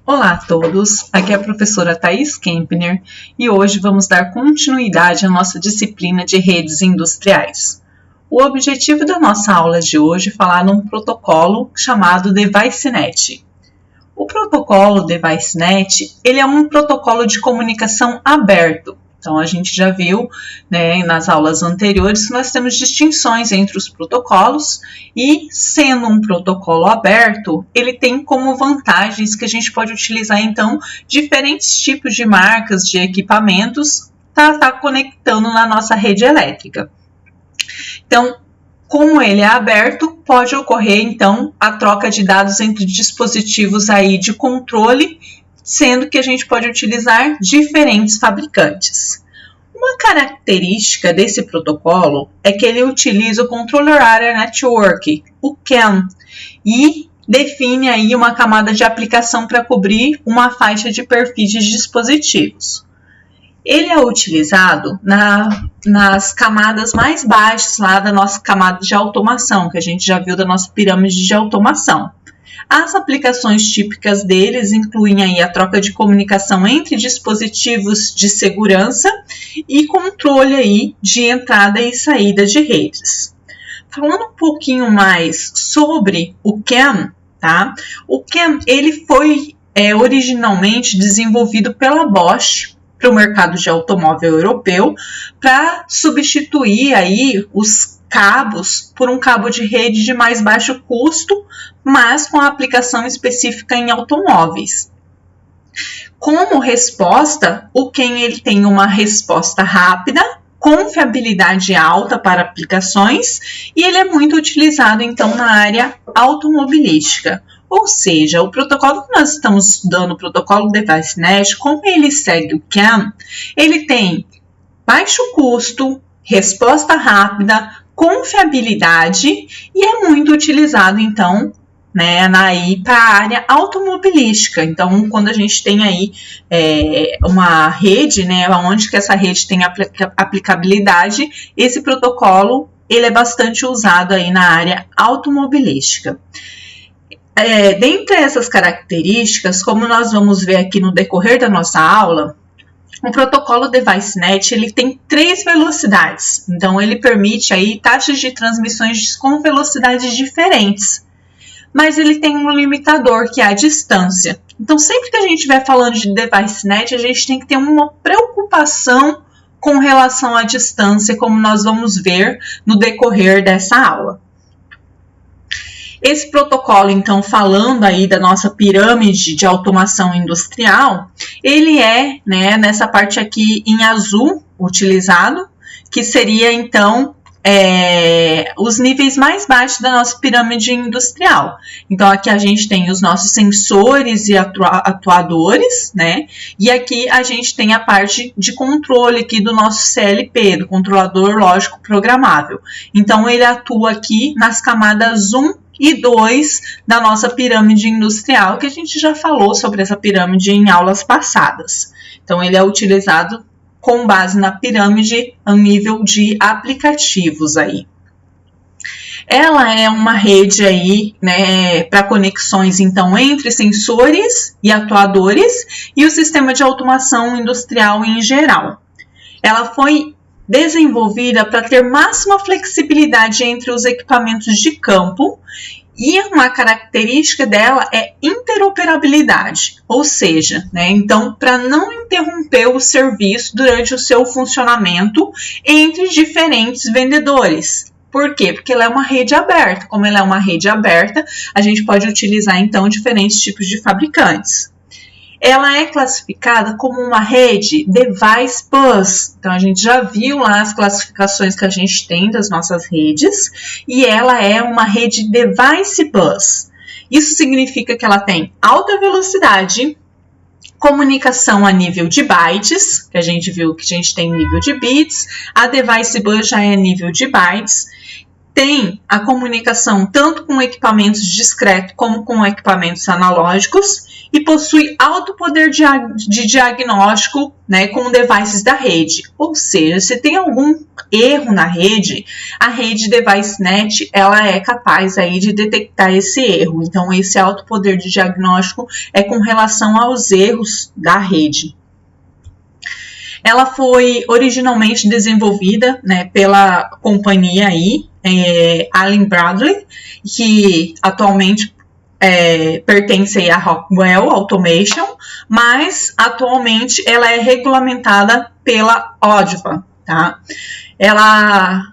Olá a todos, aqui é a professora Thaís Kempner e hoje vamos dar continuidade à nossa disciplina de redes industriais. O objetivo da nossa aula de hoje é falar num protocolo chamado DeviceNet. O protocolo DeviceNet, ele é um protocolo de comunicação aberto. Então, a gente já viu, nas aulas anteriores, que nós temos distinções entre os protocolos e, sendo um protocolo aberto, ele tem como vantagens que a gente pode utilizar, então, diferentes tipos de marcas de equipamentos para estar conectando na nossa rede elétrica. Então, como ele é aberto, pode ocorrer, então, a troca de dados entre dispositivos aí de controle, sendo que a gente pode utilizar diferentes fabricantes. Uma característica desse protocolo é que ele utiliza o Controller Area Network, o CAN, e define aí uma camada de aplicação para cobrir uma faixa de perfis de dispositivos. Ele é utilizado nas camadas mais baixas lá da nossa camada de automação, que a gente já viu da nossa pirâmide de automação. As aplicações típicas deles incluem aí a troca de comunicação entre dispositivos de segurança e controle aí de entrada e saída de redes. Falando um pouquinho mais sobre o CAN, tá? O CAN ele foi originalmente desenvolvido pela Bosch para o mercado de automóvel europeu para substituir aí os cabos por um cabo de rede de mais baixo custo, mas com a aplicação específica em automóveis. Como resposta, o CAN ele tem uma resposta rápida, confiabilidade alta para aplicações e ele é muito utilizado então na área automobilística. Ou seja, o protocolo que nós estamos estudando, o protocolo DeviceNet, como ele segue o CAN, ele tem baixo custo, resposta rápida, confiabilidade e é muito utilizado, então, para a área automobilística. Então, quando a gente tem aí uma rede, onde que essa rede tem aplicabilidade, esse protocolo ele é bastante usado aí na área automobilística. Dentre essas características, como nós vamos ver aqui no decorrer da nossa aula, o protocolo DeviceNet ele tem 3 velocidades, então ele permite aí taxas de transmissões com velocidades diferentes, mas ele tem um limitador que é a distância. Então sempre que a gente estiver falando de DeviceNet, a gente tem que ter uma preocupação com relação à distância, como nós vamos ver no decorrer dessa aula. Esse protocolo, então, falando aí da nossa pirâmide de automação industrial, ele é, nessa parte aqui em azul utilizado, que seria, então, os níveis mais baixos da nossa pirâmide industrial. Então, aqui a gente tem os nossos sensores e atuadores, e aqui a gente tem a parte de controle aqui do nosso CLP, do controlador lógico programável. Então, ele atua aqui nas camadas 1 e 2 da nossa pirâmide industrial, que a gente já falou sobre essa pirâmide em aulas passadas. Então, ele é utilizado com base na pirâmide a nível de aplicativos aí. Ela é uma rede aí, para conexões, então, entre sensores e atuadores e o sistema de automação industrial em geral. Ela foi desenvolvida para ter máxima flexibilidade entre os equipamentos de campo e uma característica dela é interoperabilidade, ou seja, então para não interromper o serviço durante o seu funcionamento entre diferentes vendedores. Por quê? Porque ela é uma rede aberta. Como ela é uma rede aberta, a gente pode utilizar então diferentes tipos de fabricantes. Ela é classificada como uma rede Device Bus. Então, a gente já viu lá as classificações que a gente tem das nossas redes. E ela é uma rede Device Bus. Isso significa que ela tem alta velocidade, comunicação a nível de bytes, que a gente viu que a gente tem nível de bits. A Device Bus já é nível de bytes. Tem a comunicação tanto com equipamentos discretos como com equipamentos analógicos e possui alto poder de diagnóstico, né, com devices da rede. Ou seja, se tem algum erro na rede, a rede DeviceNet ela é capaz aí de detectar esse erro. Então, esse alto poder de diagnóstico é com relação aos erros da rede. Ela foi originalmente desenvolvida, né, pela companhia aí, Allen Bradley, que atualmente pertence aí à Rockwell Automation, mas atualmente ela é regulamentada pela ODVA, tá? Ela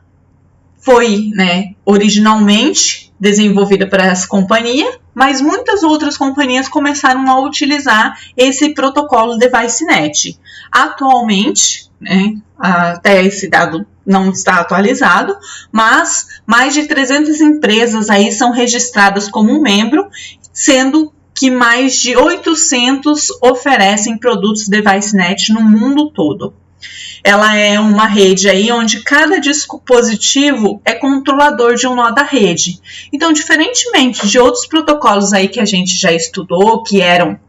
foi, né, originalmente desenvolvida por essa companhia, mas muitas outras companhias começaram a utilizar esse protocolo DeviceNet. Atualmente, né, até esse dado não está atualizado, mas mais de 300 empresas aí são registradas como membro, sendo que mais de 800 oferecem produtos DeviceNet no mundo todo. Ela é uma rede aí onde cada dispositivo é controlador de um nó da rede. Então, diferentemente de outros protocolos aí que a gente já estudou, que eram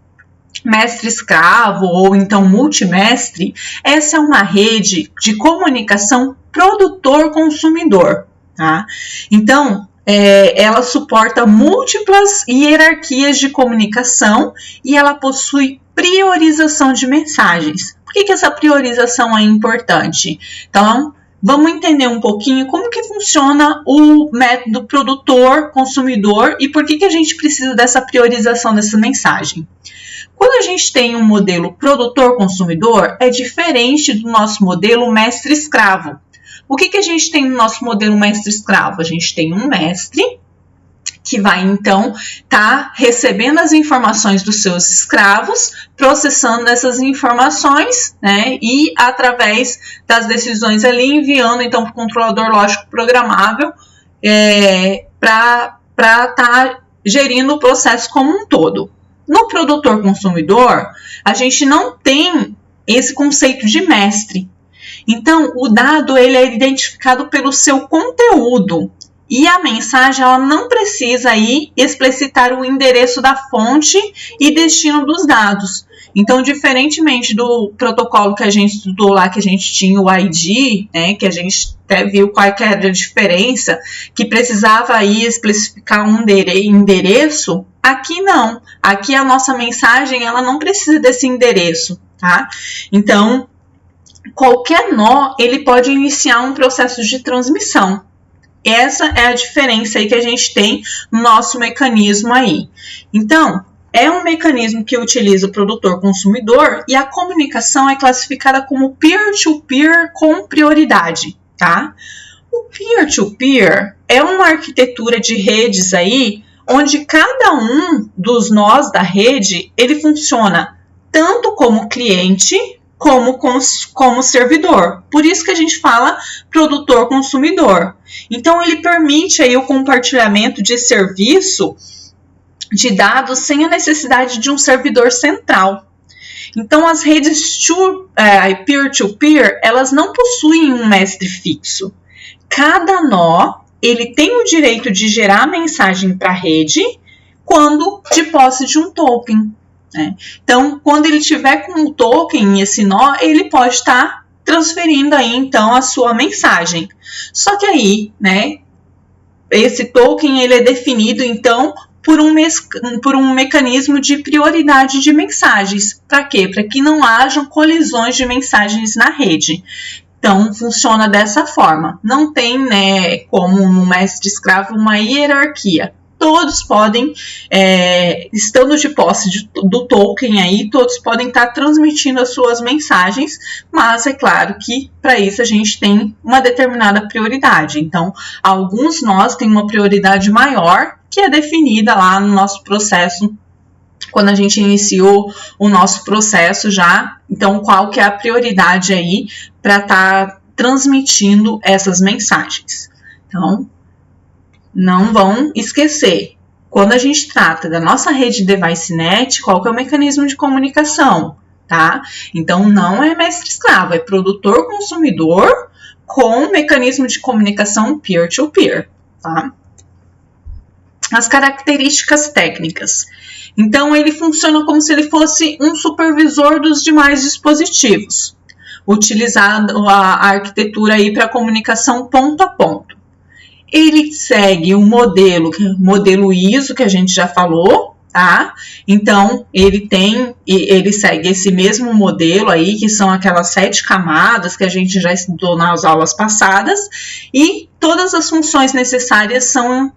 mestre-escravo ou então multimestre, essa é uma rede de comunicação produtor-consumidor, tá? Então, ela suporta múltiplas hierarquias de comunicação e ela possui priorização de mensagens. Por que essa priorização é importante? Então, vamos entender um pouquinho como que funciona o método produtor-consumidor e por que a gente precisa dessa priorização dessa mensagem. Quando a gente tem um modelo produtor-consumidor, é diferente do nosso modelo mestre-escravo. O que a gente tem no nosso modelo mestre-escravo? A gente tem um mestre que vai, então, estar recebendo as informações dos seus escravos, processando essas informações, né, e através das decisões ali, enviando, então, para o controlador lógico programável para estar gerindo o processo como um todo. No produtor-consumidor, a gente não tem esse conceito de mestre. Então, o dado ele é identificado pelo seu conteúdo. E a mensagem ela não precisa aí explicitar o endereço da fonte e destino dos dados. Então, diferentemente do protocolo que a gente estudou lá, que a gente tinha o ID, né, que a gente até viu qual que era a diferença, que precisava aí especificar um endereço, aqui não. Aqui a nossa mensagem ela não precisa desse endereço, tá? Então, qualquer nó ele pode iniciar um processo de transmissão. Essa é a diferença aí que a gente tem no nosso mecanismo aí. Então, é um mecanismo que utiliza o produtor-consumidor e a comunicação é classificada como peer-to-peer com prioridade, tá? O peer-to-peer é uma arquitetura de redes aí, onde cada um dos nós da rede, ele funciona tanto como cliente, como servidor. Por isso que a gente fala produtor-consumidor. Então, ele permite aí o compartilhamento de serviço de dados sem a necessidade de um servidor central. Então, as redes peer-to-peer, elas não possuem um mestre fixo. Cada nó, ele tem o direito de gerar mensagem para a rede quando de posse de um token. Então, quando ele tiver com o token, esse nó, ele pode estar transferindo aí, então, a sua mensagem. Só que aí, né, esse token, ele é definido, então, por um mecanismo de prioridade de mensagens. Para quê? Para que não hajam colisões de mensagens na rede. Então, funciona dessa forma. Não tem, né, como no mestre-escravo, uma hierarquia. Todos podem, estando de posse do token aí, todos podem estar transmitindo as suas mensagens, mas é claro que para isso a gente tem uma determinada prioridade. Então, alguns nós têm uma prioridade maior, que é definida lá no nosso processo, quando a gente iniciou o nosso processo já. Então, qual que é a prioridade aí para estar transmitindo essas mensagens? Então, não vão esquecer, quando a gente trata da nossa rede DeviceNet, qual que é o mecanismo de comunicação, tá? Então, não é mestre-escravo, é produtor-consumidor com mecanismo de comunicação peer-to-peer, tá? As características técnicas. Então, ele funciona como se ele fosse um supervisor dos demais dispositivos, utilizando a arquitetura aí para comunicação ponto a ponto. Ele segue um modelo ISO, que a gente já falou, tá? Então, ele segue esse mesmo modelo aí, que são aquelas 7 camadas que a gente já estudou nas aulas passadas, e todas as funções necessárias são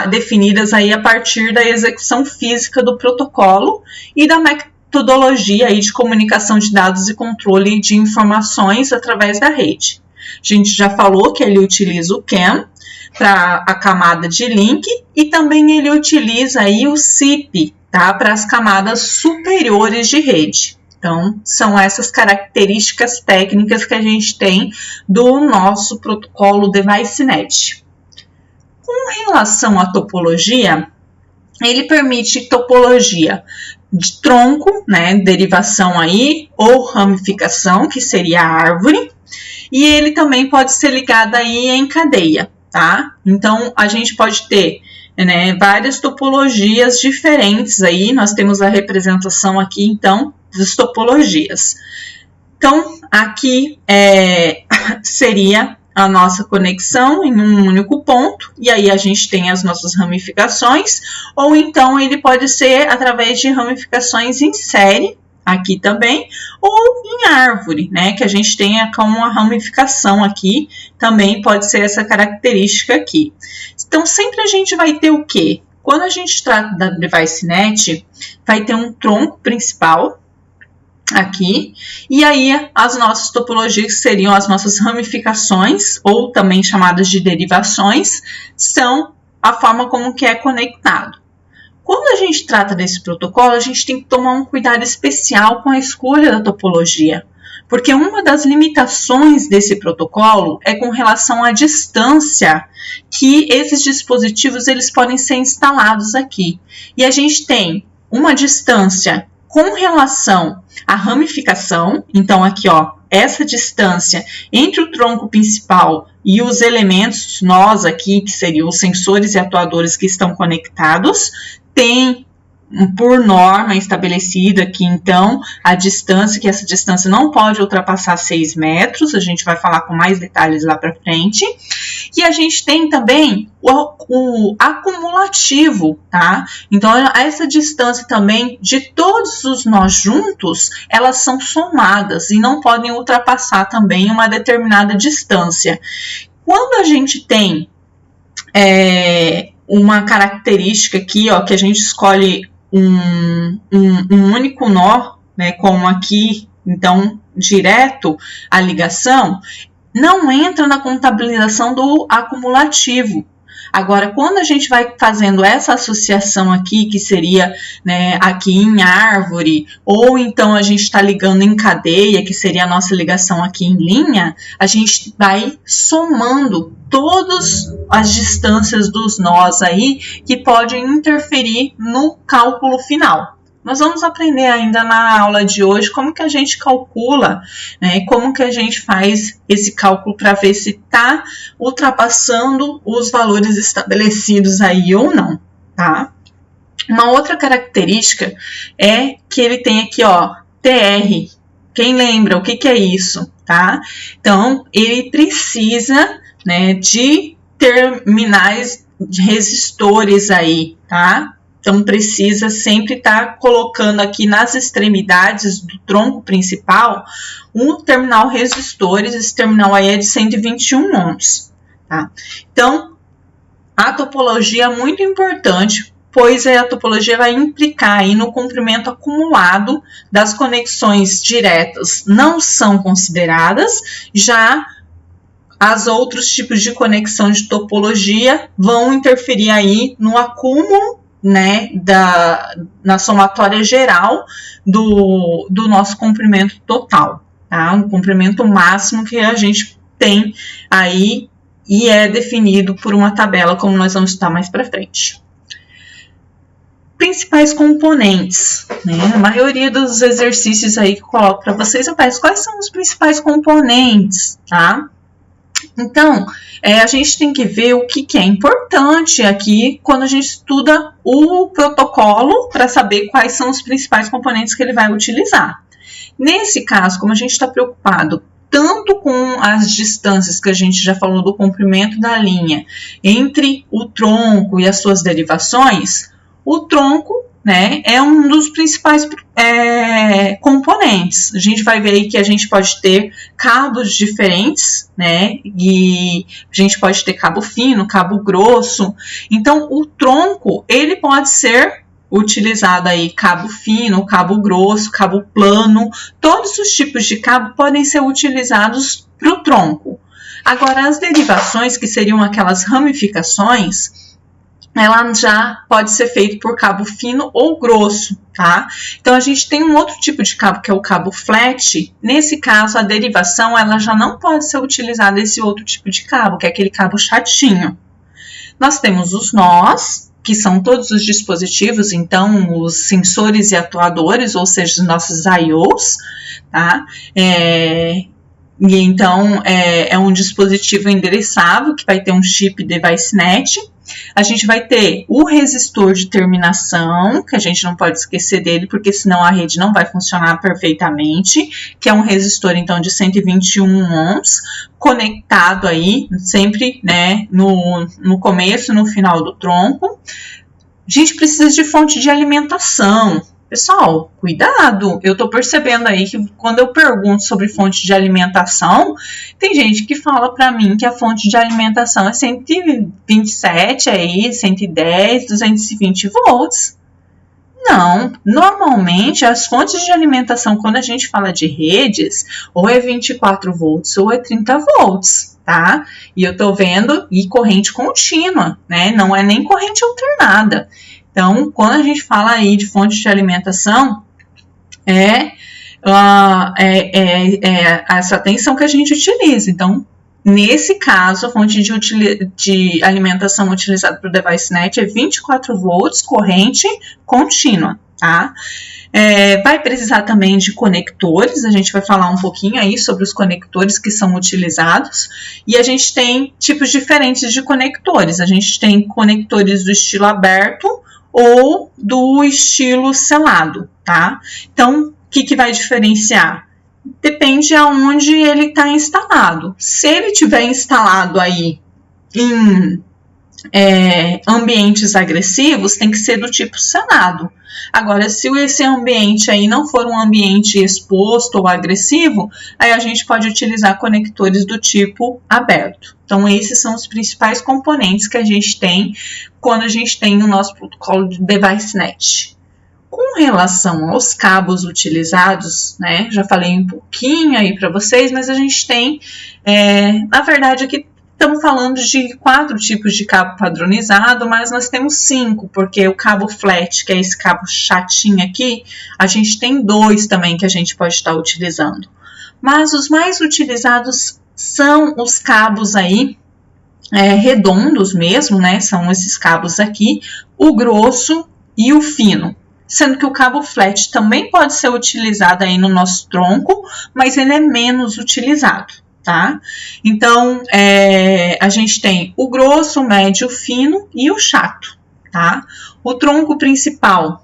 definidas aí a partir da execução física do protocolo e da metodologia aí de comunicação de dados e controle de informações através da rede. A gente já falou que ele utiliza o CAN para a camada de link e também ele utiliza aí o SIP, tá, para as camadas superiores de rede. Então, são essas características técnicas que a gente tem do nosso protocolo DeviceNet. Com relação à topologia, ele permite topologia de tronco, né, derivação aí, ou ramificação, que seria a árvore, e ele também pode ser ligado aí em cadeia, tá? Então, a gente pode ter, né, várias topologias diferentes aí, nós temos a representação aqui, então, das topologias. Então, aqui seria a nossa conexão em um único ponto, e aí a gente tem as nossas ramificações, ou então ele pode ser através de ramificações em série, aqui também, ou em árvore, né, que a gente tenha como uma ramificação aqui, também pode ser essa característica aqui. Então, sempre a gente vai ter o quê? Quando a gente trata da DeviceNet, vai ter um tronco principal, aqui, e aí as nossas topologias seriam as nossas ramificações, ou também chamadas de derivações, são a forma como que é conectado. Quando a gente trata desse protocolo, a gente tem que tomar um cuidado especial com a escolha da topologia, porque uma das limitações desse protocolo é com relação à distância que esses dispositivos eles podem ser instalados aqui. E a gente tem uma distância com relação à ramificação, então aqui ó, essa distância entre o tronco principal e os elementos nós aqui, que seriam os sensores e atuadores que estão conectados, tem por norma estabelecida aqui, então, a distância, que essa distância não pode ultrapassar 6 metros, a gente vai falar com mais detalhes lá para frente. E a gente tem também o acumulativo, tá? Então, essa distância também de todos os nós juntos, elas são somadas e não podem ultrapassar também uma determinada distância. Quando a gente tem uma característica aqui, ó, que a gente escolhe um único nó, né, como aqui, então, direto a ligação, não entra na contabilização do acumulativo. Agora, quando a gente vai fazendo essa associação aqui, que seria, né, aqui em árvore, ou então a gente está ligando em cadeia, que seria a nossa ligação aqui em linha, a gente vai somando todas as distâncias dos nós aí, que podem interferir no cálculo final. Nós vamos aprender ainda na aula de hoje como que a gente calcula, né, como que a gente faz esse cálculo para ver se está ultrapassando os valores estabelecidos aí ou não, tá? Uma outra característica é que ele tem aqui, ó, TR. Quem lembra o que é isso, tá? Então, ele precisa, né, de terminais de resistores aí, tá? Então, precisa sempre estar colocando aqui nas extremidades do tronco principal um terminal resistores. Esse terminal aí é de 121 ohms, tá? Então, a topologia é muito importante, pois a topologia vai implicar aí no comprimento acumulado das conexões diretas não são consideradas, já as outros tipos de conexão de topologia vão interferir aí no acúmulo, né, na somatória geral do nosso comprimento total, tá? Um comprimento máximo que a gente tem aí e é definido por uma tabela, como nós vamos estudar mais para frente. Principais componentes, né? A maioria dos exercícios aí que eu coloco para vocês, eu peço quais são os principais componentes, tá? Então, a gente tem que ver o que é importante aqui quando a gente estuda o protocolo para saber quais são os principais componentes que ele vai utilizar. Nesse caso, como a gente está preocupado tanto com as distâncias que a gente já falou do comprimento da linha entre o tronco e as suas derivações, o tronco, né, é um dos principais componentes. A gente vai ver aí que a gente pode ter cabos diferentes, né, e a gente pode ter cabo fino, cabo grosso. Então, o tronco, ele pode ser utilizado aí cabo fino, cabo grosso, cabo plano. Todos os tipos de cabo podem ser utilizados para o tronco. Agora, as derivações, que seriam aquelas ramificações, ela já pode ser feita por cabo fino ou grosso, tá? Então, a gente tem um outro tipo de cabo, que é o cabo flat. Nesse caso, a derivação, ela já não pode ser utilizada esse outro tipo de cabo, que é aquele cabo chatinho. Nós temos os nós, que são todos os dispositivos, então, os sensores e atuadores, ou seja, os nossos I/Os, tá? E então, é um dispositivo endereçável, que vai ter um chip DeviceNet. A gente vai ter o resistor de terminação, que a gente não pode esquecer dele, porque senão a rede não vai funcionar perfeitamente, que é um resistor, então, de 121 ohms, conectado aí, sempre, né, no começo e no final do tronco. A gente precisa de fonte de alimentação. Pessoal, cuidado, eu tô percebendo aí que quando eu pergunto sobre fonte de alimentação, tem gente que fala para mim que a fonte de alimentação é 127, aí, 110, 220 volts. Não, normalmente as fontes de alimentação, quando a gente fala de redes, ou é 24 volts ou é 30 volts, tá? E eu tô vendo, e corrente contínua, né? Não é nem corrente alternada. Então, quando a gente fala aí de fonte de alimentação, essa tensão que a gente utiliza. Então, nesse caso, a fonte de alimentação utilizada para o DeviceNet é 24 volts, corrente contínua, tá? Vai precisar também de conectores, a gente vai falar um pouquinho aí sobre os conectores que são utilizados, e a gente tem tipos diferentes de conectores. A gente tem conectores do estilo aberto ou do estilo selado, tá? Então, o que vai diferenciar? Depende aonde ele está instalado. Se ele tiver instalado aí em ambientes agressivos, tem que ser do tipo selado. Agora, se esse ambiente aí não for um ambiente exposto ou agressivo, aí a gente pode utilizar conectores do tipo aberto. Então, esses são os principais componentes que a gente tem quando a gente tem o nosso protocolo de DeviceNet. Com relação aos cabos utilizados, né, já falei um pouquinho aí para vocês, mas a gente tem, na verdade, aqui estamos falando de 4 tipos de cabo padronizado, mas nós temos 5, porque o cabo flat, que é esse cabo chatinho aqui, a gente tem 2 também que a gente pode estar utilizando. Mas os mais utilizados são os cabos aí, redondos mesmo, né? São esses cabos aqui, o grosso e o fino. Sendo que o cabo flat também pode ser utilizado aí no nosso tronco, mas ele é menos utilizado, tá? Então, a gente tem o grosso, o médio, o fino e o chato, tá? O tronco principal,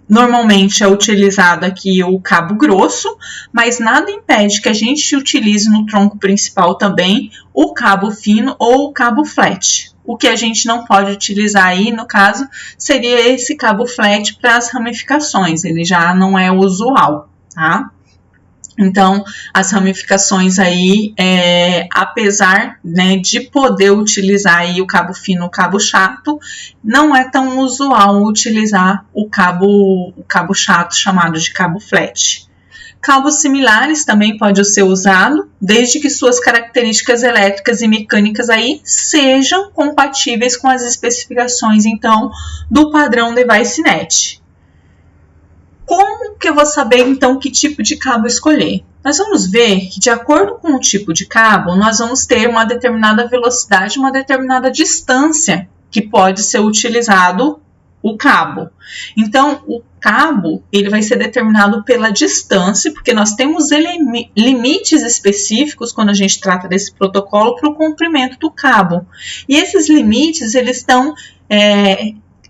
normalmente é utilizado aqui o cabo grosso, mas nada impede que a gente utilize no tronco principal também o cabo fino ou o cabo flat. O que a gente não pode utilizar aí, no caso, seria esse cabo flat para as ramificações, ele já não é usual, tá? Então, as ramificações aí, apesar, né, de poder utilizar aí o cabo fino, o cabo chato, não é tão usual utilizar o cabo chato chamado de cabo flat. Cabos similares também pode ser usado, desde que suas características elétricas e mecânicas aí sejam compatíveis com as especificações, então, do padrão DeviceNet. Como que eu vou saber, então, que tipo de cabo escolher? Nós vamos ver que, de acordo com o tipo de cabo, nós vamos ter uma determinada velocidade, uma determinada distância que pode ser utilizado o cabo. Então, o cabo ele vai ser determinado pela distância, porque nós temos limites específicos quando a gente trata desse protocolo para o comprimento do cabo. E esses limites eles estão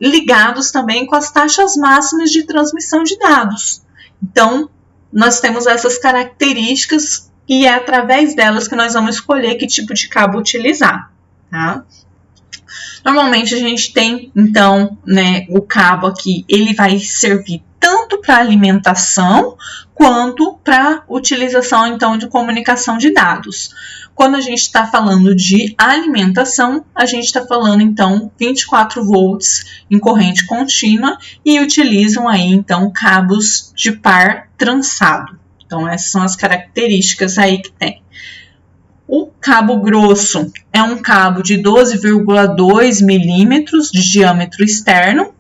ligados também com as taxas máximas de transmissão de dados. Então, nós temos essas características e é através delas que nós vamos escolher que tipo de cabo utilizar, tá? Normalmente a gente tem, então, né, o cabo aqui, ele vai servir tanto para alimentação quanto para utilização, então, de comunicação de dados. Quando a gente está falando de alimentação, a gente está falando, então, 24 volts em corrente contínua e utilizam aí, então, cabos de par trançado. Então, essas são as características aí que tem. O cabo grosso é um cabo de 12,2 milímetros de diâmetro externo.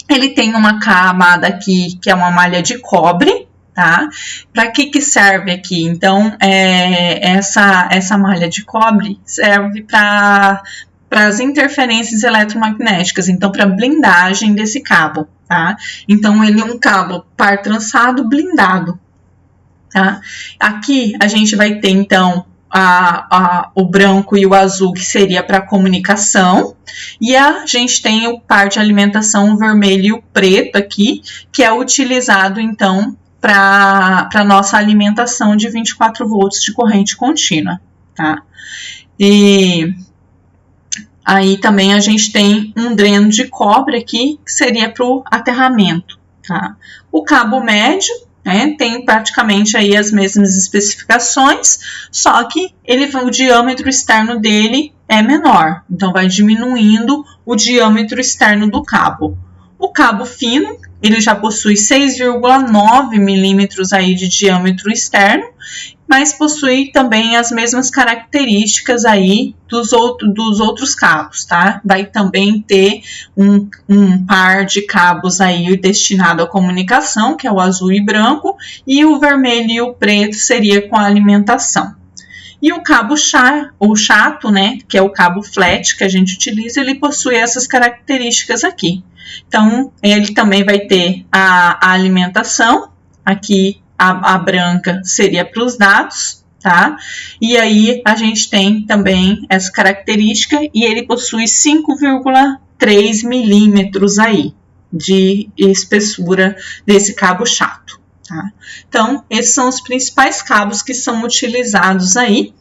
Ele tem uma camada aqui que é uma malha de cobre, tá? Para que serve aqui? Então, essa malha de cobre serve para as interferências eletromagnéticas, então para blindagem desse cabo, tá? Então, ele é um cabo par trançado blindado, tá? Aqui a gente vai ter, então, o branco e o azul, que seria para comunicação, e a gente tem o par de alimentação, o vermelho e o preto aqui, que é utilizado, então, para nossa alimentação de 24 volts de corrente contínua, tá? E aí também a gente tem um dreno de cobre aqui, que seria para o aterramento, tá? O cabo médio, né, tem praticamente aí as mesmas especificações, só que o diâmetro externo dele é menor, então vai diminuindo o diâmetro externo do cabo. O cabo fino, ele já possui 6,9 milímetros aí de diâmetro externo, mas possui também as mesmas características aí dos outros cabos, tá? Vai também ter um par de cabos aí destinado à comunicação, que é o azul e branco, e o vermelho e o preto seria com a alimentação. E o cabo chato, né, que é o cabo flat que a gente utiliza, ele possui essas características aqui. Então, ele também vai ter a alimentação, aqui a branca seria para os dados, tá? E aí a gente tem também essa característica e ele possui 5,3 milímetros aí de espessura desse cabo chato, tá? Então, esses são os principais cabos que são utilizados aí.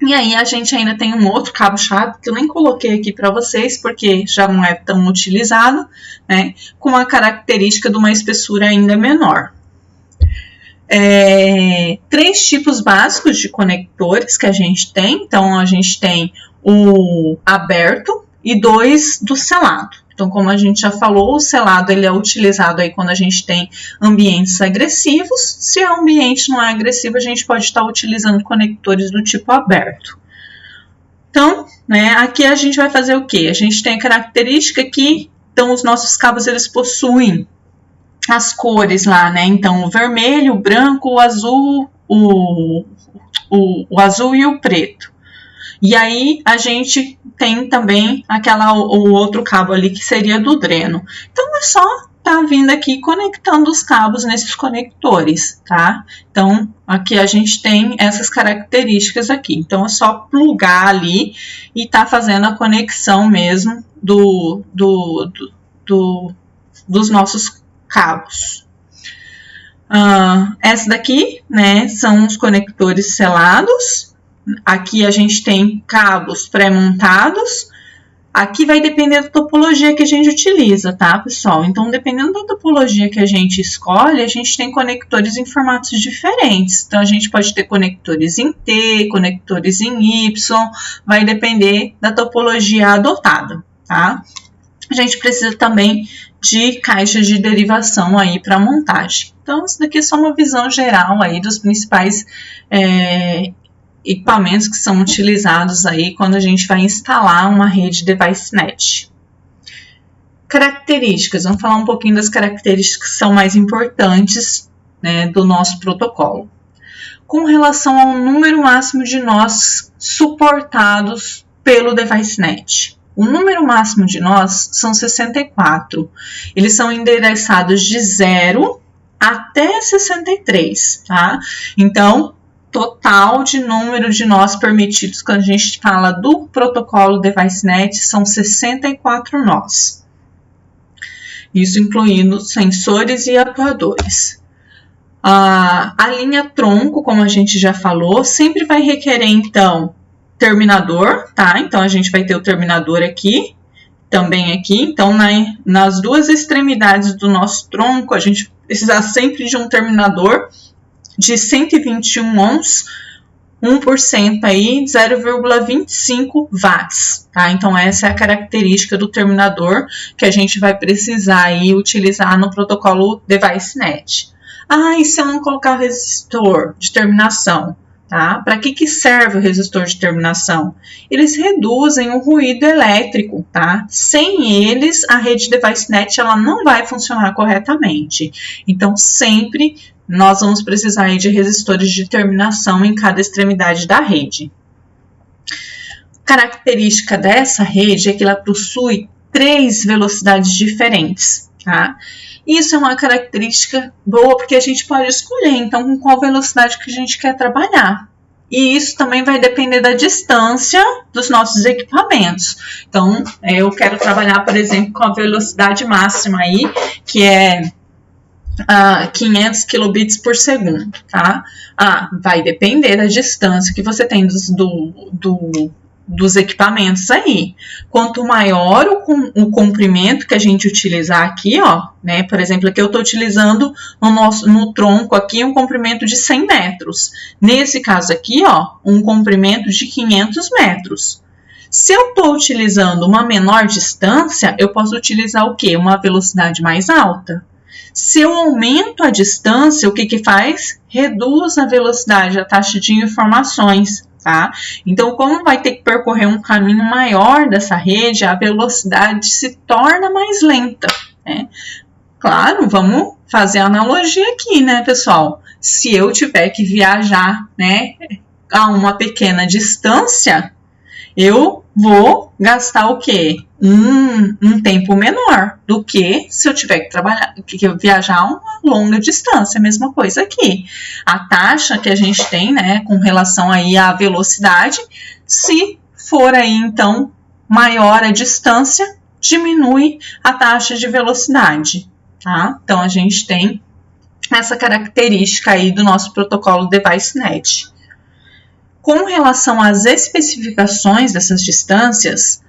E aí a gente ainda tem um outro cabo chato que eu nem coloquei aqui para vocês, porque já não é tão utilizado, né? Com a característica de uma espessura ainda menor. 3 tipos básicos de conectores que a gente tem. Então, a gente tem o aberto e 2 do selado. Então, como a gente já falou, o selado ele é utilizado aí quando a gente tem ambientes agressivos. Se o ambiente não é agressivo, a gente pode estar utilizando conectores do tipo aberto. Então, né, aqui a gente vai fazer o quê? A gente tem a característica que, então, os nossos cabos eles possuem as cores lá, né? Então, o vermelho, o branco, o azul, o azul e o preto. E aí, a gente tem também o outro cabo ali, que seria do dreno. Então, é só tá vindo aqui conectando os cabos nesses conectores, tá? Então, aqui a gente tem essas características aqui. Então, é só plugar ali e tá fazendo a conexão mesmo dos nossos cabos. Essa daqui, né, são os conectores selados. Aqui a gente tem cabos pré-montados. Aqui vai depender da topologia que a gente utiliza, tá, pessoal? Então, dependendo da topologia que a gente escolhe, a gente tem conectores em formatos diferentes. Então, a gente pode ter conectores em T, conectores em Y, vai depender da topologia adotada, tá? A gente precisa também de caixas de derivação aí para montagem. Então, isso daqui é só uma visão geral aí dos principais equipamentos que são utilizados aí quando a gente vai instalar uma rede DeviceNet. Características, vamos falar um pouquinho das características que são mais importantes, né, do nosso protocolo. Com relação ao número máximo de nós suportados pelo DeviceNet. O número máximo de nós são 64. Eles são endereçados de 0 até 63, tá? Então, total de número de nós permitidos, quando a gente fala do protocolo DeviceNet, são 64 nós. Isso incluindo sensores e atuadores. A linha tronco, como a gente já falou, sempre vai requerer, então, terminador, tá? Então, a gente vai ter o terminador aqui, também aqui. Então, nas duas extremidades do nosso tronco, a gente precisa sempre de um terminador de 121 ohms, 1% aí, 0,25 watts, tá? Então, essa é a característica do terminador que a gente vai precisar aí utilizar no protocolo DeviceNet. E se eu não colocar o resistor de terminação, tá? Para que serve o resistor de terminação? Eles reduzem o ruído elétrico, tá? Sem eles, a rede DeviceNet ela não vai funcionar corretamente. Então, sempre nós vamos precisar aí de resistores de terminação em cada extremidade da rede. Característica dessa rede é que ela possui 3 velocidades diferentes, tá? Isso é uma característica boa porque a gente pode escolher, então, com qual velocidade que a gente quer trabalhar. E isso também vai depender da distância dos nossos equipamentos. Então, eu quero trabalhar, por exemplo, com a velocidade máxima aí, que é 500 kilobits por segundo, tá? Vai depender da distância que você tem dos equipamentos aí. Quanto maior o comprimento que a gente utilizar aqui, ó, né? Por exemplo, aqui eu estou utilizando no tronco aqui um comprimento de 100 metros. Nesse caso aqui, ó, um comprimento de 500 metros. Se eu estou utilizando uma menor distância, eu posso utilizar o quê? Uma velocidade mais alta. Se eu aumento a distância, o que faz? Reduz a velocidade, a taxa de informações, tá? Então, como vai ter que percorrer um caminho maior dessa rede, a velocidade se torna mais lenta, né? Claro, vamos fazer a analogia aqui, né, pessoal? Se eu tiver que viajar, né, a uma pequena distância, eu vou gastar o quê? Um tempo menor do que se eu tiver que viajar uma longa distância, a mesma coisa aqui. A taxa que a gente tem, né, com relação aí à velocidade, se for aí, então, maior a distância, diminui a taxa de velocidade, tá? Então, a gente tem essa característica aí do nosso protocolo DeviceNet. Com relação às especificações dessas distâncias,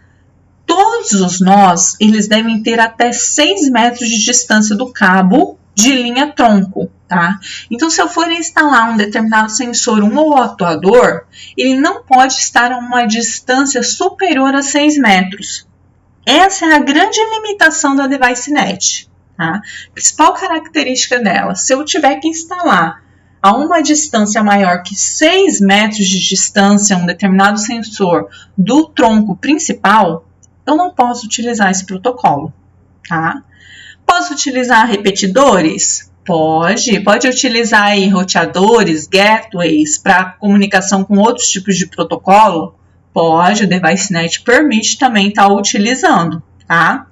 todos os nós, eles devem ter até 6 metros de distância do cabo de linha tronco, tá? Então, se eu for instalar um determinado sensor, ou atuador, ele não pode estar a uma distância superior a 6 metros. Essa é a grande limitação da DeviceNet, tá? Principal característica dela, se eu tiver que instalar a uma distância maior que 6 metros de distância, um determinado sensor do tronco principal, eu não posso utilizar esse protocolo, tá? Posso utilizar repetidores? Pode utilizar aí roteadores, gateways para comunicação com outros tipos de protocolo? Pode, o DeviceNet permite também estar utilizando, tá?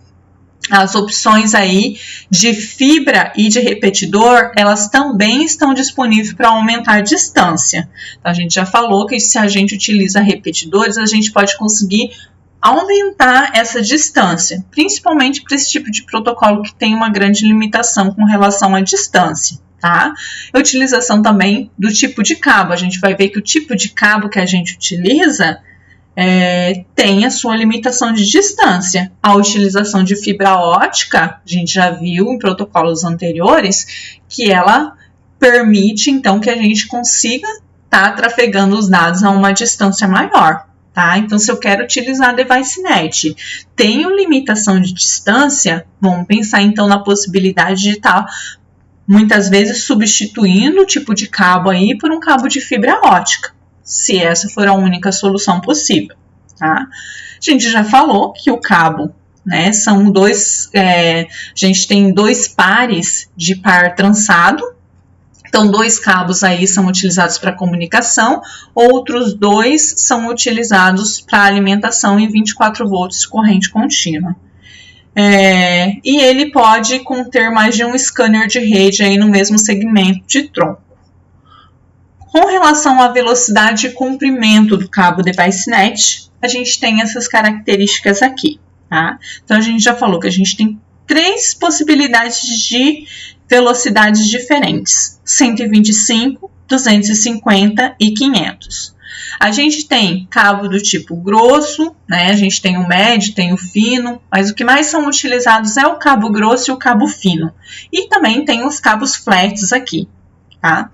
As opções aí de fibra e de repetidor, elas também estão disponíveis para aumentar a distância. Então, a gente já falou que se a gente utiliza repetidores, a gente pode conseguir aumentar essa distância, principalmente para esse tipo de protocolo que tem uma grande limitação com relação à distância, tá? A utilização também do tipo de cabo, a gente vai ver que o tipo de cabo que a gente utiliza tem a sua limitação de distância. A utilização de fibra ótica, a gente já viu em protocolos anteriores, que ela permite, então, que a gente consiga estar trafegando os dados a uma distância maior. Tá? Então, se eu quero utilizar a DeviceNet, tenho limitação de distância, vamos pensar então na possibilidade de estar muitas vezes substituindo o tipo de cabo aí por um cabo de fibra ótica, se essa for a única solução possível. Tá? A gente já falou que o cabo, né, são dois, a gente tem 2 pares de par trançado, Então, 2 cabos aí são utilizados para comunicação, outros 2 são utilizados para alimentação em 24 volts de corrente contínua. E ele pode conter mais de um scanner de rede aí no mesmo segmento de tronco. Com relação à velocidade e comprimento do cabo DeviceNet, a gente tem essas características aqui, tá? Então, a gente já falou que a gente tem 3 possibilidades de velocidades diferentes: 125, 250 e 500. A gente tem cabo do tipo grosso, né? A gente tem o médio, tem o fino, mas o que mais são utilizados é o cabo grosso e o cabo fino. E também tem os cabos flats aqui, tá?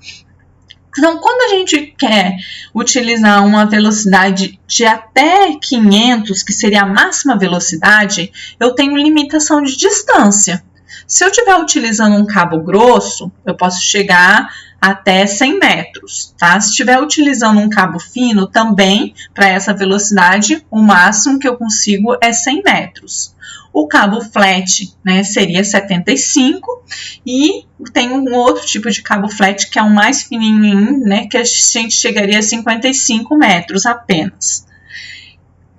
Então, quando a gente quer utilizar uma velocidade de até 500, que seria a máxima velocidade, eu tenho limitação de distância. Se eu estiver utilizando um cabo grosso, eu posso chegar até 100 metros, tá? Se estiver utilizando um cabo fino, também, para essa velocidade, o máximo que eu consigo é 100 metros. O cabo flat, né, seria 75, e tem um outro tipo de cabo flat que é o mais fininho, né, que a gente chegaria a 55 metros apenas.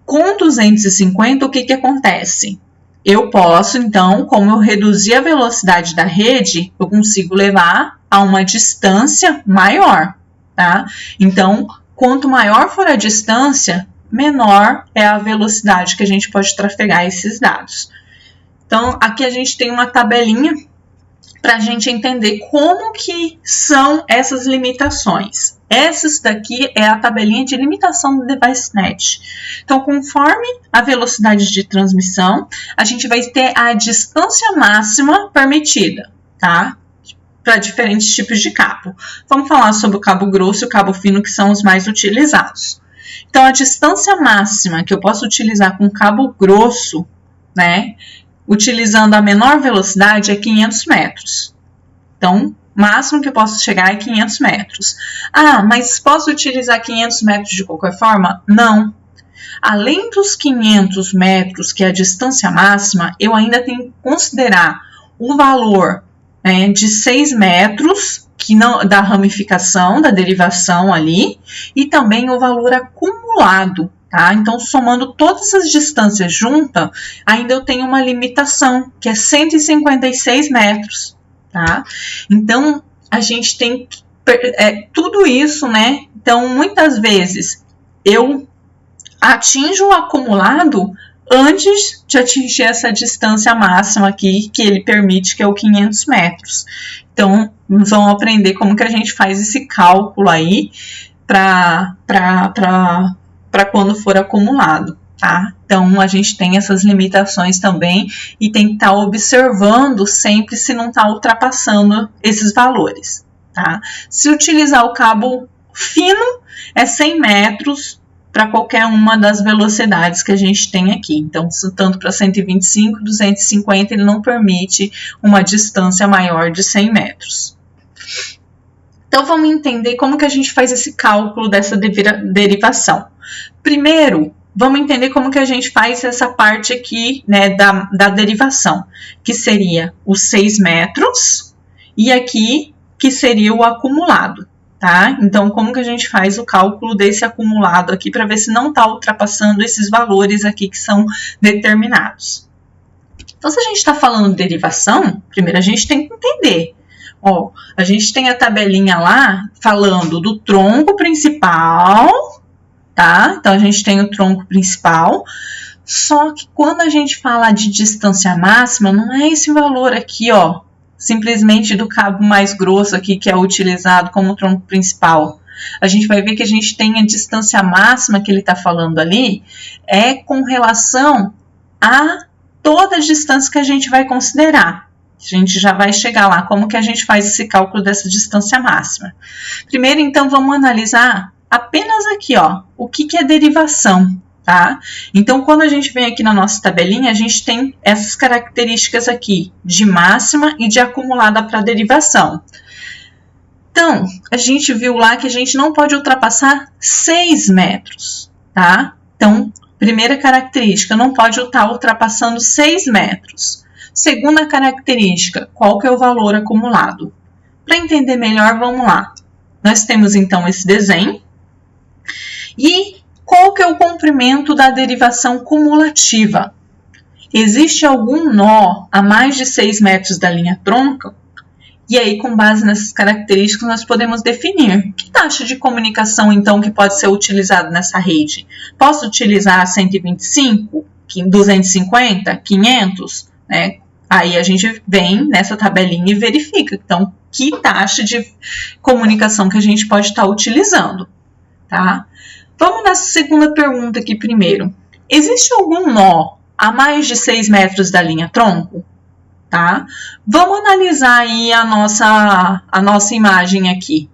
Com 250, o que acontece? Eu posso, então, como eu reduzir a velocidade da rede, eu consigo levar a uma distância maior, tá? Então, quanto maior for a distância, menor é a velocidade que a gente pode trafegar esses dados. Então, aqui a gente tem uma tabelinha para a gente entender como que são essas limitações. Essas daqui é a tabelinha de limitação do DeviceNet. Então, conforme a velocidade de transmissão, a gente vai ter a distância máxima permitida, tá? Para diferentes tipos de cabo. Vamos falar sobre o cabo grosso e o cabo fino, que são os mais utilizados. Então, a distância máxima que eu posso utilizar com cabo grosso, né, utilizando a menor velocidade, é 500 metros. Então, o máximo que eu posso chegar é 500 metros. Ah, mas posso utilizar 500 metros de qualquer forma? Não. Além dos 500 metros, que é a distância máxima, eu ainda tenho que considerar o valor, né, de 6 metros, que não, da ramificação, da derivação ali, e também o valor acumulado, tá? Então, somando todas as distâncias juntas, ainda eu tenho uma limitação, que é 156 metros, tá? Então, a gente tem tudo isso, né? Então, muitas vezes, eu atinjo o acumulado antes de atingir essa distância máxima aqui, que ele permite, que é o 500 metros. Então, vamos aprender como que a gente faz esse cálculo aí para quando for acumulado, tá? Então, a gente tem essas limitações também e tem que estar observando sempre se não está ultrapassando esses valores, tá? Se utilizar o cabo fino, é 100 metros para qualquer uma das velocidades que a gente tem aqui. Então, tanto para 125, 250, ele não permite uma distância maior de 100 metros. Então, vamos entender como que a gente faz esse cálculo dessa derivação. Primeiro, vamos entender como que a gente faz essa parte aqui, né, da derivação, que seria os 6 metros e aqui que seria o acumulado. Tá? Então, como que a gente faz o cálculo desse acumulado aqui para ver se não está ultrapassando esses valores aqui que são determinados? Então, se a gente está falando de derivação, primeiro a gente tem que entender. Ó, a gente tem a tabelinha lá falando do tronco principal, tá? Então, a gente tem o tronco principal, só que quando a gente fala de distância máxima, não é esse valor aqui, ó, simplesmente do cabo mais grosso aqui, que é utilizado como tronco principal. A gente vai ver que a gente tem a distância máxima que ele está falando ali, é com relação a toda a distância que a gente vai considerar. A gente já vai chegar lá, como que a gente faz esse cálculo dessa distância máxima. Primeiro, então, vamos analisar apenas aqui, ó, o que é derivação. Tá? Então, quando a gente vem aqui na nossa tabelinha, a gente tem essas características aqui, de máxima e de acumulada para derivação. Então, a gente viu lá que a gente não pode ultrapassar 6 metros, tá? Então, primeira característica, não pode estar ultrapassando 6 metros. Segunda característica, qual que é o valor acumulado? Para entender melhor, vamos lá. Nós temos então esse desenho. E qual que é o comprimento da derivação cumulativa? Existe algum nó a mais de 6 metros da linha tronco? E aí, com base nessas características, nós podemos definir que taxa de comunicação, então, que pode ser utilizada nessa rede. Posso utilizar 125, 250, 500? Né? Aí a gente vem nessa tabelinha e verifica. Então, que taxa de comunicação que a gente pode estar utilizando, tá? Vamos nessa segunda pergunta aqui primeiro. Existe algum nó a mais de 6 metros da linha tronco? Tá? Vamos analisar aí a nossa imagem aqui.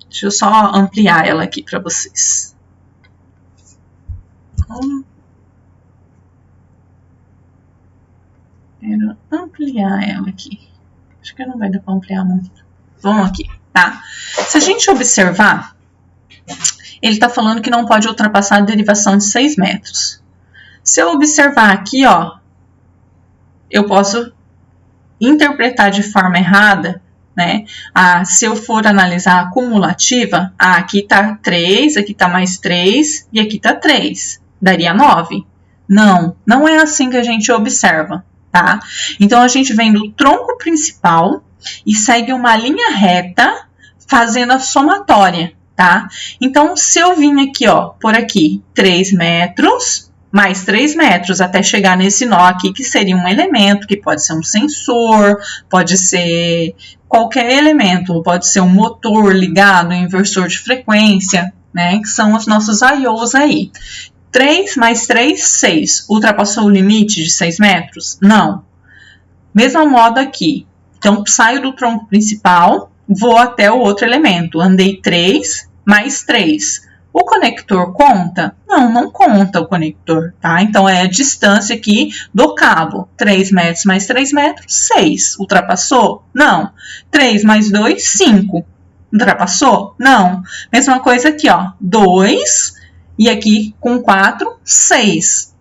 Deixa eu só ampliar ela aqui para vocês. Quero ampliar ela aqui. Acho que não vai dar para ampliar muito. Vamos aqui, tá? Se a gente observar, ele está falando que não pode ultrapassar a derivação de 6 metros. Se eu observar aqui, ó, eu posso interpretar de forma errada, né? Se eu for analisar a cumulativa, aqui está 3, aqui está mais 3 e aqui está 3. Daria 9? Não, não é assim que a gente observa, tá? Então, a gente vem do tronco principal e segue uma linha reta fazendo a somatória, tá? Então, se eu vim aqui, ó, por aqui, 3 metros... mais 3 metros até chegar nesse nó aqui, que seria um elemento, que pode ser um sensor, pode ser qualquer elemento, pode ser um motor ligado, um inversor de frequência, né, que são os nossos I/Os aí. 3 mais 3, 6. Ultrapassou o limite de 6 metros? Não. Mesmo modo aqui. Então, saio do tronco principal, vou até o outro elemento. Andei 3 mais 3. O conector conta? Não, não conta o conector, tá? Então, é a distância aqui do cabo. 3 metros mais 3 metros, 6. Ultrapassou? Não. 3 mais 2, 5. Ultrapassou? Não. Mesma coisa aqui, ó. 2 e aqui com 4, 6.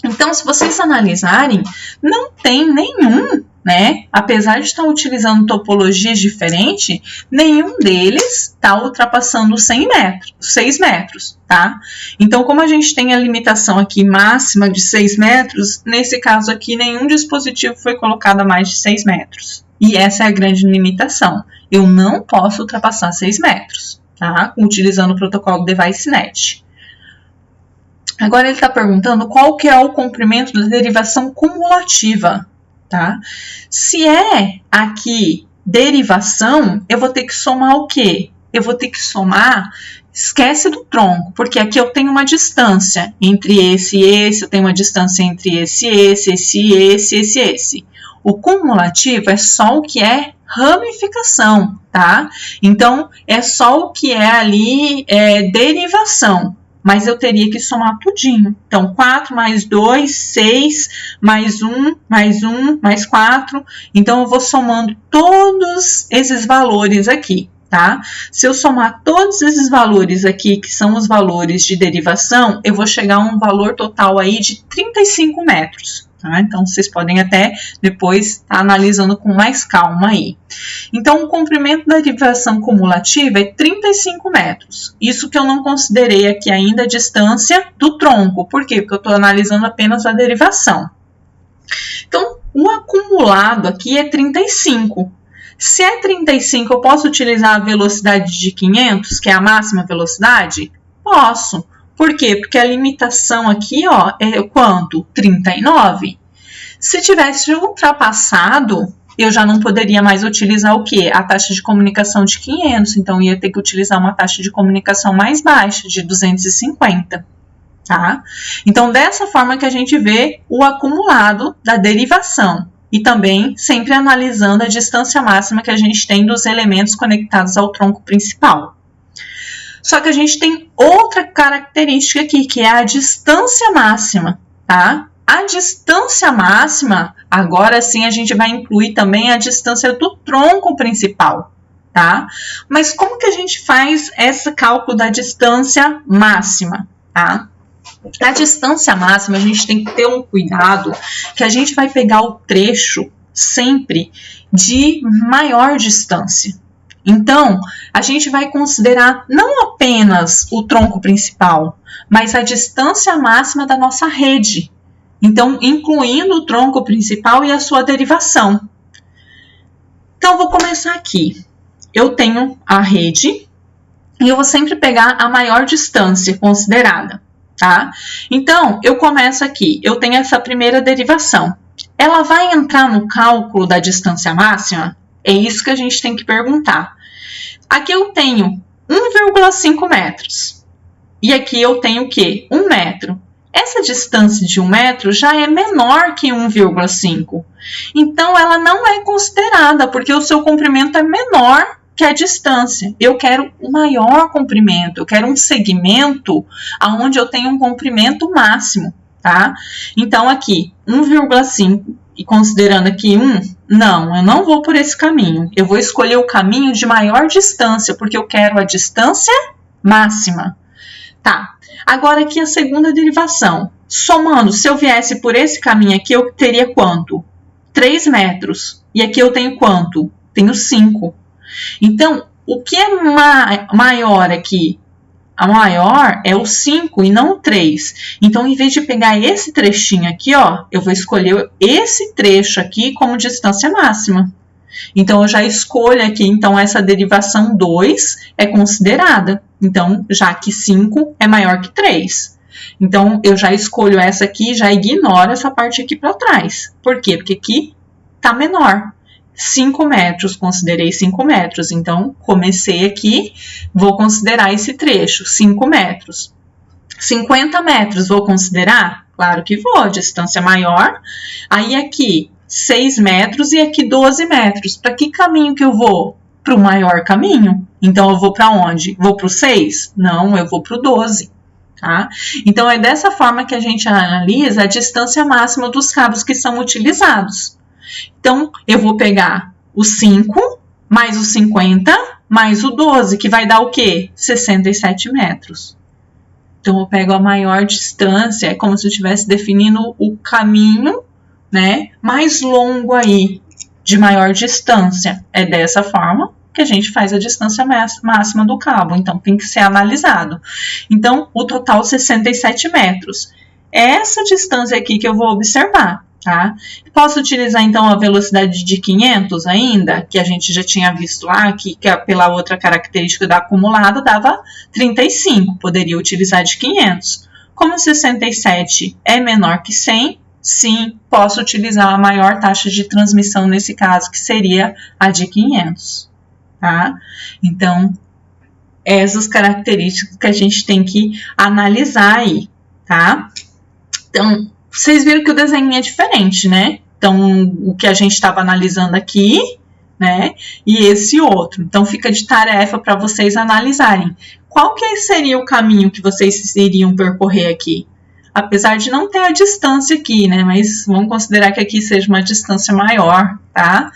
Então, se vocês analisarem, não tem nenhum, né? Apesar de estar utilizando topologias diferentes, nenhum deles está ultrapassando 6 metros, tá? Então, como a gente tem a limitação aqui máxima de 6 metros, nesse caso aqui, nenhum dispositivo foi colocado a mais de 6 metros. E essa é a grande limitação. Eu não posso ultrapassar 6 metros, tá? Utilizando o protocolo DeviceNet. Agora, ele está perguntando qual que é o comprimento da derivação cumulativa. Tá? Se é aqui derivação, eu vou ter que somar o quê? Eu vou ter que somar, esquece do tronco, porque aqui eu tenho uma distância entre esse e esse, eu tenho uma distância entre esse e esse. O cumulativo é só o que é ramificação, tá? Então, é só o que é ali derivação. Mas eu teria que somar tudinho. Então, 4 mais 2, 6, mais 1, mais 4. Então, eu vou somando todos esses valores aqui, tá? Se eu somar todos esses valores aqui, que são os valores de derivação, eu vou chegar a um valor total aí de 35 metros. Tá? Então, vocês podem até depois estar analisando com mais calma aí. Então, o comprimento da derivação cumulativa é 35 metros. Isso que eu não considerei aqui ainda a distância do tronco. Por quê? Porque eu estou analisando apenas a derivação. Então, o acumulado aqui é 35. Se é 35, eu posso utilizar a velocidade de 500, que é a máxima velocidade? Posso. Por quê? Porque a limitação aqui, ó, é quanto? 39. Se tivesse ultrapassado, eu já não poderia mais utilizar o quê? A taxa de comunicação de 500. Então, ia ter que utilizar uma taxa de comunicação mais baixa, de 250. Tá? Então, dessa forma que a gente vê o acumulado da derivação. E também sempre analisando a distância máxima que a gente tem dos elementos conectados ao tronco principal. Só que a gente tem outra característica aqui, que é a distância máxima, tá? A distância máxima, agora sim a gente vai incluir também a distância do tronco principal, tá? Mas como que a gente faz esse cálculo da distância máxima, tá? A distância máxima, a gente tem que ter um cuidado, que a gente vai pegar o trecho sempre de maior distância. Então, a gente vai considerar não apenas o tronco principal, mas a distância máxima da nossa rede. Então, incluindo o tronco principal e a sua derivação. Então, vou começar aqui. Eu tenho a rede e eu vou sempre pegar a maior distância considerada, tá? Então, eu começo aqui. Eu tenho essa primeira derivação. Ela vai entrar no cálculo da distância máxima? É isso que a gente tem que perguntar. Aqui eu tenho 1,5 metros. E aqui eu tenho o quê? 1 metro. Essa distância de 1 metro já é menor que 1,5. Então, ela não é considerada, porque o seu comprimento é menor que a distância. Eu quero o maior comprimento, eu quero um segmento onde eu tenho um comprimento máximo, tá? Então, aqui, 1,5, e considerando aqui 1, não, eu não vou por esse caminho. Eu vou escolher o caminho de maior distância, porque eu quero a distância máxima. Tá, agora aqui a segunda derivação. Somando, se eu viesse por esse caminho aqui, eu teria quanto? 3 metros. E aqui eu tenho quanto? Tenho 5. Então, o que é maior aqui? A maior é o 5 e não o 3. Então, em vez de pegar esse trechinho aqui, ó, eu vou escolher esse trecho aqui como distância máxima. Então, eu já escolho aqui, então, essa derivação 2 é considerada. Então, já que 5 é maior que 3. Então, eu já escolho essa aqui e já ignoro essa parte aqui para trás. Por quê? Porque aqui está menor. 5 metros, considerei 5 metros. Então, comecei aqui, vou considerar esse trecho, 5 metros. 50 metros, vou considerar? Claro que vou, distância maior. Aí, aqui, 6 metros e aqui 12 metros. Para que caminho que eu vou? Para o maior caminho. Então, eu vou para onde? Vou para o 6? Não, eu vou para o 12. Tá? Então, é dessa forma que a gente analisa a distância máxima dos cabos que são utilizados. Então, eu vou pegar o 5, mais o 50, mais o 12, que vai dar o quê? 67 metros. Então, eu pego a maior distância, é como se eu estivesse definindo o caminho, né, mais longo aí, de maior distância. É dessa forma que a gente faz a distância máxima do cabo. Então, tem que ser analisado. Então, o total 67 metros. Essa distância aqui que eu vou observar. Tá? Posso utilizar então a velocidade de 500 ainda, que a gente já tinha visto lá, que pela outra característica da acumulada dava 35, poderia utilizar de 500. Como 67 é menor que 100, sim, posso utilizar a maior taxa de transmissão nesse caso, que seria a de 500. Tá? Então, essas características que a gente tem que analisar aí, tá? Então, vocês viram que o desenho é diferente, né? Então, o que a gente estava analisando aqui, né? E esse outro. Então, fica de tarefa para vocês analisarem. Qual que seria o caminho que vocês iriam percorrer aqui? Apesar de não ter a distância aqui, né? Mas vamos considerar que aqui seja uma distância maior, tá?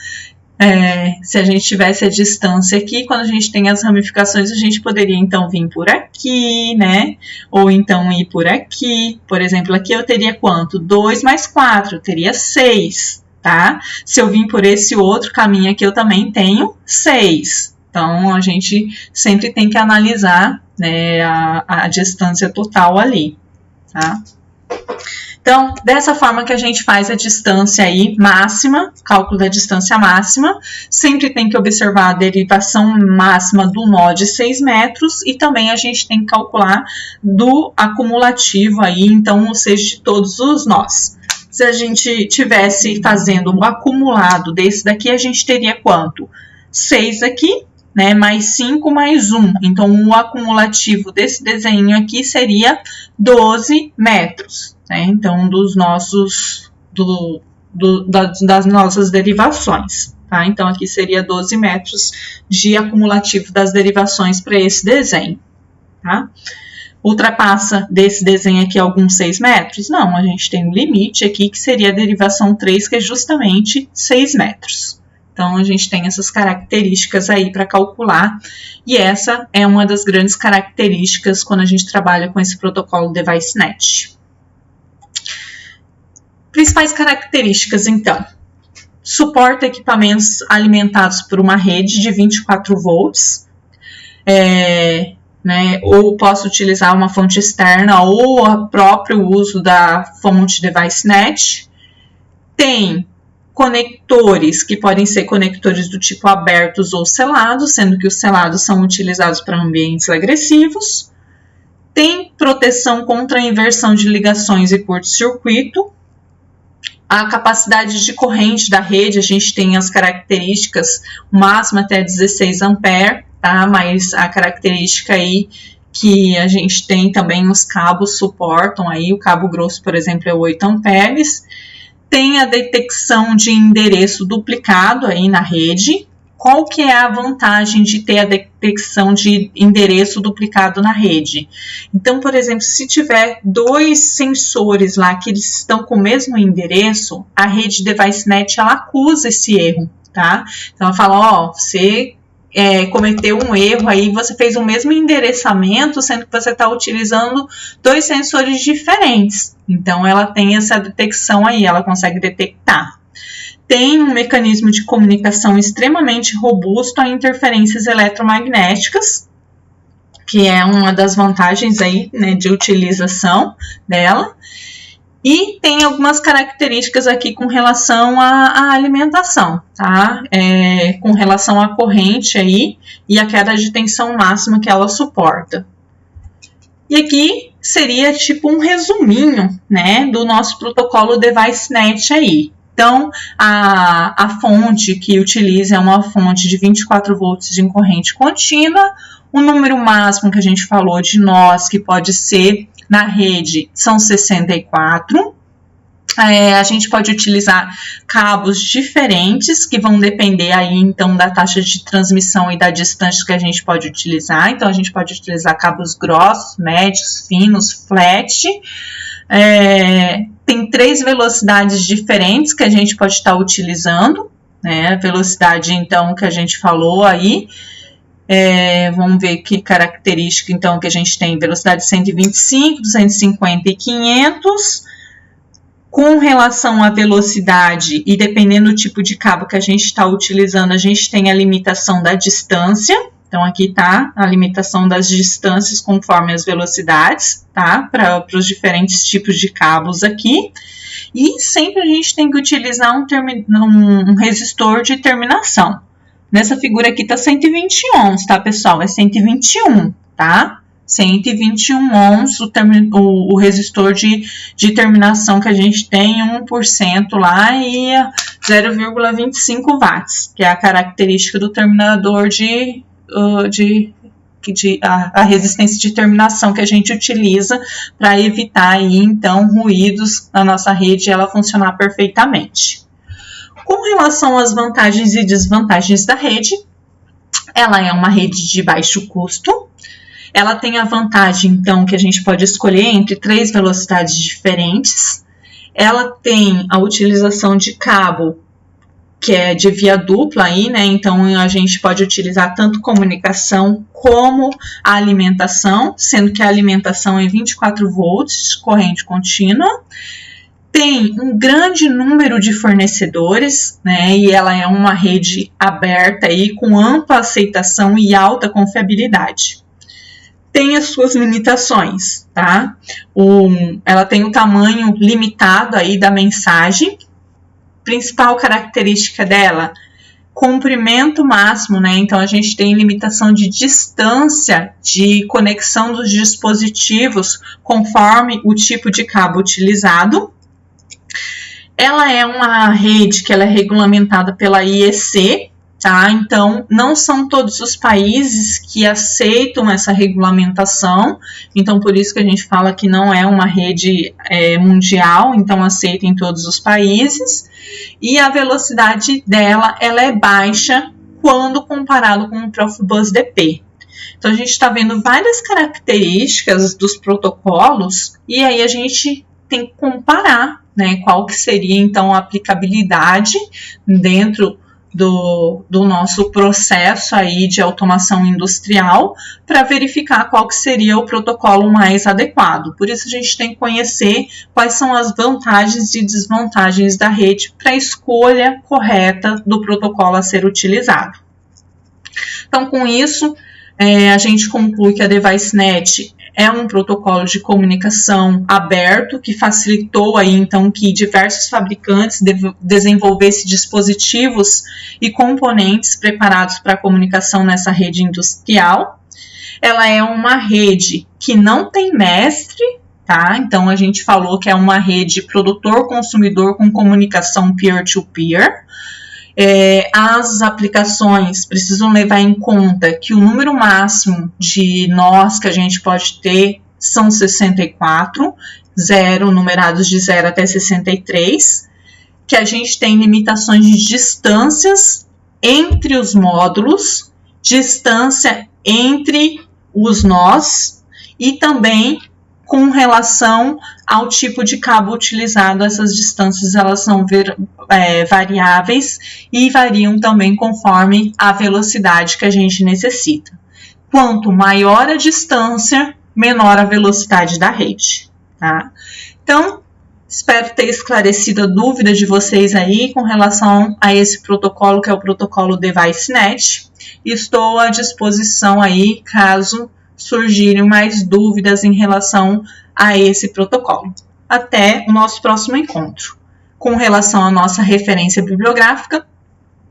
Se a gente tivesse a distância aqui, quando a gente tem as ramificações, a gente poderia então vir por aqui, né? Ou então ir por aqui. Por exemplo, aqui eu teria quanto? 2 mais 4, eu teria 6, tá? Se eu vim por esse outro caminho aqui, eu também tenho 6. Então, a gente sempre tem que analisar, né, a distância total ali, tá? Então, dessa forma que a gente faz a distância aí máxima, cálculo da distância máxima, sempre tem que observar a derivação máxima do nó de 6 metros e também a gente tem que calcular do acumulativo aí, então, ou seja, de todos os nós. Se a gente tivesse fazendo o acumulado desse daqui, a gente teria quanto? 6 aqui, né, mais 5 mais 1. Então, o acumulativo desse desenho aqui seria 12 metros. Né? Então, dos nossos, das nossas derivações. Tá? Então, aqui seria 12 metros de acumulativo das derivações para esse desenho. Tá? Ultrapassa desse desenho aqui alguns 6 metros? Não, a gente tem um limite aqui que seria a derivação 3, que é justamente 6 metros. Então, a gente tem essas características aí para calcular, e essa é uma das grandes características quando a gente trabalha com esse protocolo DeviceNet. Principais características, então. suporta equipamentos alimentados por uma rede de 24 volts, ou posso utilizar uma fonte externa ou o próprio uso da fonte DeviceNet. Tem conectores que podem ser conectores do tipo abertos ou selados, sendo que os selados são utilizados para ambientes agressivos. Tem proteção contra a inversão de ligações e curto-circuito. A capacidade de corrente da rede, a gente tem as características, o máximo até 16 ampere, tá? Mas a característica aí que a gente tem também, os cabos suportam aí, o cabo grosso, por exemplo, é 8 amperes. Tem a detecção de endereço duplicado aí na rede. Qual que é a vantagem de ter a detecção de endereço duplicado na rede? Então, por exemplo, se tiver 2 sensores lá que eles estão com o mesmo endereço, a rede DeviceNet ela acusa esse erro, tá? Então, ela fala, você cometeu um erro aí, você fez o mesmo endereçamento, sendo que você está utilizando 2 sensores diferentes. Então, ela tem essa detecção aí, ela consegue detectar. Tem um mecanismo de comunicação extremamente robusto a interferências eletromagnéticas, que é uma das vantagens aí, né, de utilização dela. E tem algumas características aqui com relação à alimentação, tá? Com relação à corrente aí e a queda de tensão máxima que ela suporta. E aqui seria tipo um resuminho, né, do nosso protocolo DeviceNet aí. Então, a fonte que utiliza é uma fonte de 24 volts de corrente contínua. O número máximo que a gente falou de nós, que pode ser na rede, são 64. A gente pode utilizar cabos diferentes, que vão depender aí, então, da taxa de transmissão e da distância que a gente pode utilizar. Então, a gente pode utilizar cabos grossos, médios, finos, flat. Tem 3 velocidades diferentes que a gente pode estar utilizando, né? A velocidade, então, que a gente falou aí. Vamos ver que característica, então, que a gente tem. Velocidade 125, 250 e 500. Com relação à velocidade, e dependendo do tipo de cabo que a gente está utilizando, a gente tem a limitação da distância. Então, aqui está a limitação das distâncias conforme as velocidades, tá? Para os diferentes tipos de cabos aqui. E sempre a gente tem que utilizar um resistor de terminação. Nessa figura aqui está 120 ohms, tá, pessoal? É 121, tá? 121 ohms, o resistor de terminação que a gente tem, 1% lá e 0,25 watts, que é a característica do terminador a resistência de terminação que a gente utiliza para evitar aí, então, ruídos na nossa rede e ela funcionar perfeitamente. Com relação às vantagens e desvantagens da rede, ela é uma rede de baixo custo. Ela tem a vantagem, então, que a gente pode escolher entre 3 velocidades diferentes. Ela tem a utilização de cabo, que é de via dupla aí, né? Então, a gente pode utilizar tanto comunicação como a alimentação, sendo que a alimentação é 24 volts, corrente contínua. Tem um grande número de fornecedores, né? E ela é uma rede aberta aí, com ampla aceitação e alta confiabilidade. Tem as suas limitações, tá? Ela tem o tamanho limitado aí da mensagem. Principal característica dela, comprimento máximo, né? Então, a gente tem limitação de distância de conexão dos dispositivos conforme o tipo de cabo utilizado. Ela é uma rede que ela é regulamentada pela IEC, tá? Então, não são todos os países que aceitam essa regulamentação, então por isso que a gente fala que não é uma rede mundial, então aceita em todos os países, e a velocidade dela ela é baixa quando comparado com o Profibus DP. Então, a gente está vendo várias características dos protocolos, e aí a gente tem que comparar, né, qual que seria, então, a aplicabilidade dentro do nosso processo aí de automação industrial para verificar qual que seria o protocolo mais adequado. Por isso a gente tem que conhecer quais são as vantagens e desvantagens da rede para a escolha correta do protocolo a ser utilizado. Então, com isso, a gente conclui que a DeviceNet é um protocolo de comunicação aberto que facilitou aí, então, que diversos fabricantes desenvolvessem dispositivos e componentes preparados para a comunicação nessa rede industrial. Ela é uma rede que não tem mestre, tá? Então, a gente falou que é uma rede produtor-consumidor com comunicação peer-to-peer. As aplicações precisam levar em conta que o número máximo de nós que a gente pode ter são 64, numerados de 0 até 63, que a gente tem limitações de distâncias entre os módulos, distância entre os nós e também com relação ao tipo de cabo utilizado. Essas distâncias elas são variáveis e variam também conforme a velocidade que a gente necessita. Quanto maior a distância, menor a velocidade da rede, tá? Então, espero ter esclarecido a dúvida de vocês aí com relação a esse protocolo, que é o protocolo DeviceNet. Estou à disposição aí, caso surgirem mais dúvidas em relação a esse protocolo. Até o nosso próximo encontro. Com relação à nossa referência bibliográfica,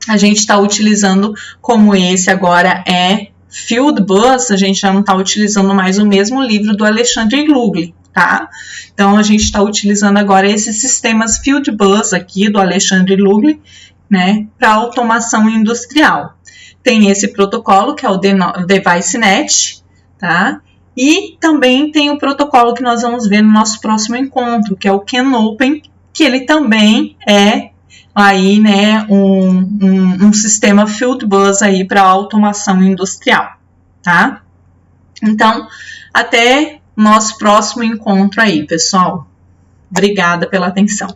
a gente está utilizando, como esse agora é Fieldbus, a gente já não está utilizando mais o mesmo livro do Alexandre Glugli, tá? Então, a gente está utilizando agora esses sistemas Fieldbus aqui do Alexandre Glugli, né, para automação industrial. Tem esse protocolo, que é o DeviceNet, tá? E também tem o protocolo que nós vamos ver no nosso próximo encontro, que é o CANopen, que ele também é aí, né, um sistema Fieldbus aí para automação industrial, tá? Então, até nosso próximo encontro aí, pessoal. Obrigada pela atenção.